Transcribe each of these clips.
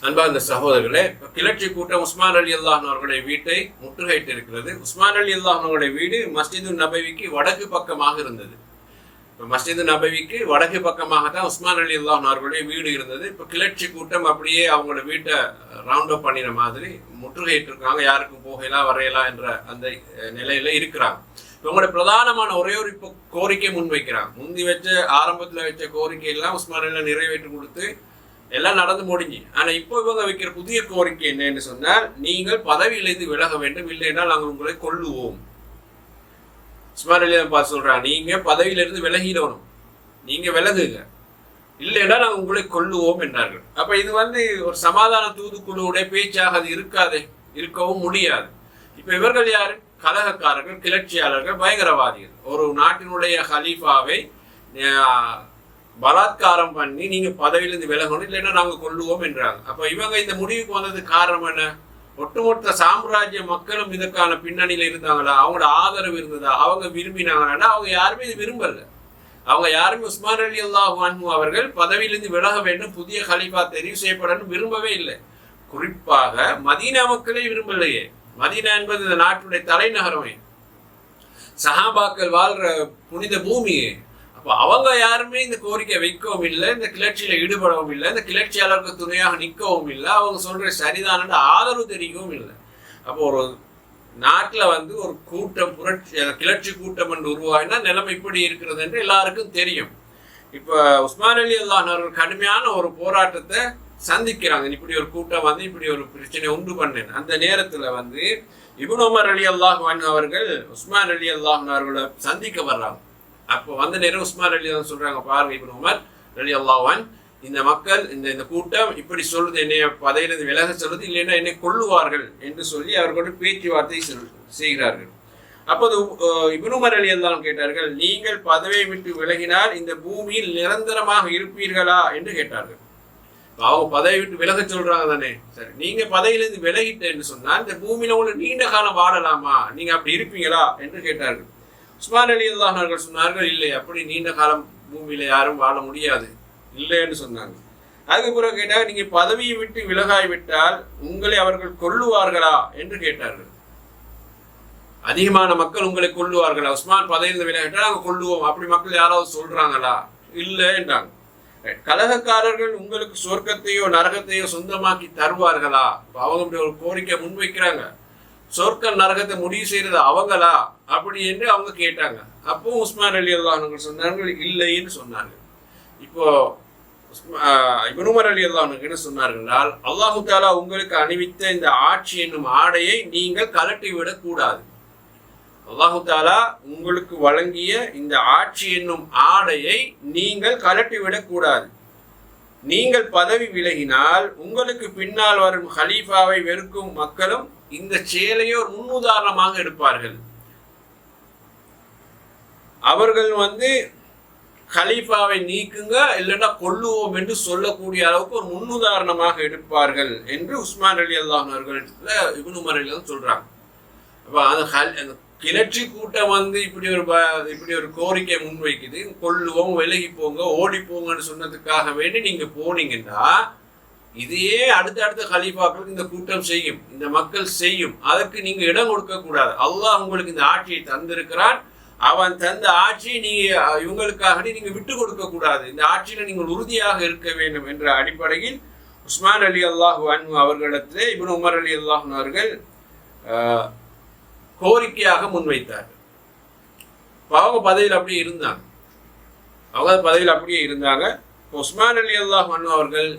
அன்பார்ந்த சகோதரர்களே, கிளர்ச்சி கூட்டம் உஸ்மான் ரலியல்லாஹு அவர்களுடைய வீட்டை முற்றுகையிட்டு இருக்கிறது. உஸ்மான் ரலியல்லாஹு அவர்களுடைய வீடு மஸ்ஜிது நபவிக்கு வடக்கு பக்கமாக இருந்தது. மஸ்ஜிது நபவிக்கு வடக்கு பக்கமாக தான் உஸ்மான் ரலியல்லாஹு அவர்களுடைய வீடு இருந்தது. இப்போ கிளர்ச்சி கூட்டம் அப்படியே அவங்களோட வீட்டை ரவுண்ட் அப் பண்ணின மாதிரி முற்றுகையிட்டு இருக்காங்க. யாருக்கும் போகலாம் வரையலாம் என்ற அந்த நிலையில இருக்கிறாங்க. இவங்களோட பிரதானமான ஒரே ஒரு இப்போ கோரிக்கை முன்வைக்கிறாங்க. முந்தி வச்ச ஆரம்பத்தில் வச்ச கோரிக்கை எல்லாம் உஸ்மான் ரலியல்லாஹு நிறைவேற்றி கொடுத்து எல்லாம் நடந்து முடிஞ்சு. ஆனா இப்போ இவங்க வைக்கிற புதிய கோரிக்கை என்னன்னு சொன்னால், நீங்கள் பதவியிலிருந்து விலக வேண்டும், இல்லைன்னா நாங்கள் உங்களை கொல்லுவோம். உஸ்மான் ரலியல்லாஹு பார்த்து சொல்றாங்க, நீங்க பதவியிலிருந்து விலகிடணும், நீங்க விலகுங்க, இல்லைன்னா நாங்கள் உங்களை கொல்லுவோம் என்றார்கள். அப்ப இது ஒரு சமாதான தூதுக்குழுவுடைய பேச்சாக அது இருக்காதே, இருக்கவும் முடியாது. இப்ப இவர்கள் யாரு? கலகக்காரர்கள், கிளர்ச்சியாளர்கள், பயங்கரவாதிகள். ஒரு நாட்டினுடைய ஹலீஃபாவை பலாத்காரம் பண்ணி நீங்க பதவியிலிருந்து விலகணும், இல்லைன்னா நாங்க கொள்ளுவோம் என்றாங்க. அப்ப இவங்க இந்த முடிவுக்கு வந்ததுக்கு காரணம் என்ன? ஒட்டுமொத்த சாம்ராஜ்ய மக்களும் இதற்கான பின்னணியில இருந்தாங்களா? அவங்களோட ஆதரவு இருந்ததா? அவங்க விரும்பினாங்கன்னா? அவங்க யாருமே இது விரும்பல. அவங்க யாருமே உஸ்மான் ரலியல்லாஹு அன்ஹு அவர்கள் பதவியிலிருந்து விலக வேண்டும், புதிய கலீஃபா தெரிவு செய்யப்படணும் விரும்பவே இல்லை. குறிப்பாக மதீனா மக்களே விரும்பலையே. மதீனா என்பது இந்த நாட்டுடைய தலைநகரமே, சஹாபாக்கள் வாழ்ற புனித பூமியே. அவங்க யாருமே இந்த கோரிக்கை வைக்கவும் இல்லை, இந்த கிளர்ச்சியில ஈடுபடவும் இல்லை, இந்த கிளர்ச்சியாளருக்கு துணையாக நிற்கவும் இல்லை, அவங்க சொல்ற சரிதான ஆதரவு தெரிவிக்கவும் இல்லை. அப்போ ஒரு நாட்டில் ஒரு கூட்டம், கிளர்ச்சி கூட்டம் என்று உருவாகினா நிலைமை இப்படி இருக்கிறது என்று எல்லாருக்கும் தெரியும். இப்போ உஸ்மான் ரலியல்லாஹு அவர்கள் கடுமையான ஒரு போராட்டத்தை சந்திக்கிறாங்க. இப்படி ஒரு கூட்டம் இப்படி ஒரு பிரச்சனை உண்டு பண்ணேன். அந்த நேரத்தில் இப்னு உமர் ரலியல்லாஹு அன்ஹு அவர்கள் உஸ்மான் ரலியல்லாஹு அவர்களை சந்திக்க வர்றாங்க. அப்போ நேரம் உஸ்மான் ரலியல்லாஹு சொல்றாங்க, பாருங்க இப்னு உமர் ரலியல்லாஹு அன்ஹு, இந்த மக்கள் இந்த கூட்டம் இப்படி சொல்லுது, என்னைய பதவியிலிருந்து விலக சொல்லுது, இல்லைன்னா என்னை கொல்லுவார்கள் என்று சொல்லி அவர்களோட பேச்சுவார்த்தை செய்கிறார்கள். அப்போது இப்னு உமர் ரலியல்லாஹு அன்ஹு கேட்டார்கள், நீங்கள் பதவியை விட்டு விலகினால் இந்த பூமியில் நிரந்தரமாக இருப்பீர்களா என்று கேட்டார்கள். அவங்க பதவி விட்டு விலக சொல்றாங்க தானே, சரி நீங்க பதவியிலிருந்து விலகிட்டு என்று சொன்னால் இந்த பூமியில உங்களுக்கு நீண்ட காலம் வாழலாமா, நீங்க அப்படி இருப்பீங்களா என்று கேட்டார்கள். உஸ்மான் ரலியல்லாஹு அவர்கள் சொன்னார்கள், இல்லை, அப்படி நீண்ட காலம் பூமியில யாரும் வாழ முடியாது, இல்லை என்று சொன்னாங்க. அதுக்கு பிறகு கேட்டால், நீங்க பதவியை விட்டு விலகாய்விட்டால் உங்களை அவர்கள் கொல்லுவார்களா என்று கேட்டார்கள். அதிகமான மக்கள் உங்களை கொல்லுவார்களா? உஸ்மான் பதவியிலிருந்து விலகிட்டால் நாங்கள் கொல்லுவோம், அப்படி மக்கள் யாராவது சொல்றாங்களா? இல்லை என்றாங்க. கலகக்காரர்கள் உங்களுக்கு சொர்க்கத்தையோ நரகத்தையோ சொந்தமாக்கி தருவார்களா? அவங்க ஒரு கோரிக்கை முன்வைக்கிறாங்க. சொர்க்க நரகத்தை முடிவு செய்யறது அவங்களா அப்படி என்று அவங்க கேட்டாங்க. அப்போ உஸ்மான் ரலியல்லாஹு அன்ஹு சொன்னார்கள், இல்லைன்னு சொன்னாங்க. இப்போ இப்னு உமர் ரலியல்லாஹு அன்ஹு என்ன சொன்னார்கள், அல்லாஹு தஆலா உங்களுக்கு அணிவித்த இந்த ஆட்சி என்னும் ஆடையை நீங்கள் கலட்டி விடக் கூடாது. அல்லாஹு தஆலா உங்களுக்கு வழங்கிய இந்த ஆட்சி என்னும் ஆடையை நீங்கள் கலட்டி விடக் கூடாது. நீங்கள் பதவி விலகினால் உங்களுக்கு பின்னால் வரும் ஹலீஃபாவை வெறுக்கும் மக்களும் இந்த செயலையோ ஒரு முன்னுதாரணமாக எடுப்பார்கள். அவர்கள் கலீஃபாவை நீக்குங்க, இல்லைன்னா கொல்லுவோம் என்று சொல்லக்கூடிய அளவுக்கு ஒரு முன்னுதாரணமாக எடுப்பார்கள் என்று உஸ்மான் ரலியல்லாஹு அவர்கள் இப்னு உமர் ரலியல்லாஹு சொல்றாங்க. அப்ப அந்த கிளர்ச்சி கூட்டம் இப்படி ஒரு கோரிக்கை முன்வைக்குது, கொல்லுவோம், விலகி போங்க, ஓடி போங்கன்னு சொன்னதுக்காக வேண்டி நீங்க போனீங்கன்னா இதையே அடுத்த கலீஃபாக்களுக்கு இந்த கூட்டம் செய்யும், இந்த மக்கள் செய்யும். அதற்கு நீங்க இடம் கொடுக்க கூடாது. அல்லாஹ் உங்களுக்கு இந்த ஆட்சியை தந்திருக்கிறான், அவன் தந்த ஆட்சியை இவங்களுக்காக நீங்க விட்டு கொடுக்க கூடாது, இந்த ஆட்சியில நீங்கள் உறுதியாக இருக்க வேண்டும் என்ற அடிப்படையில் உஸ்மான் ரலியல்லாஹு அன்ஹு அவர்களிடத்திலே இப்னு உமர் ரலியல்லாஹு அன்ஹு அவர்கள் கோரிக்கையாக முன்வைத்தார்கள். அவங்க பதவியில் அப்படியே இருந்தாங்க. உஸ்மான் ரலியல்லாஹு அன்ஹு அவர்கள்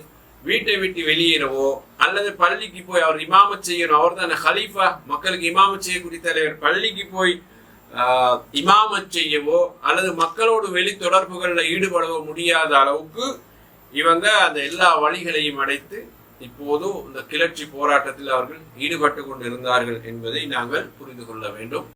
வீட்டை விட்டு வெளியேறவோ அல்லது பள்ளிக்கு போய் அவர் இமாமத் செய்யணும், அவர் தானே ஹலீஃபா, மக்களுக்கு இமாமத் செய்யக்கூடிய தலைவர், பள்ளிக்கு போய் இமாமத் செய்யவோ அல்லது மக்களோடு வெளி தொடர்புகளில் ஈடுபடவோ முடியாத அளவுக்கு இவங்க அந்த எல்லா வழிகளையும் அடைத்து இப்போது இந்த கிளர்ச்சி போராட்டத்தில் அவர்கள் ஈடுபட்டு கொண்டிருந்தார்கள் என்பதை நாங்கள் புரிந்து கொள்ள வேண்டும்.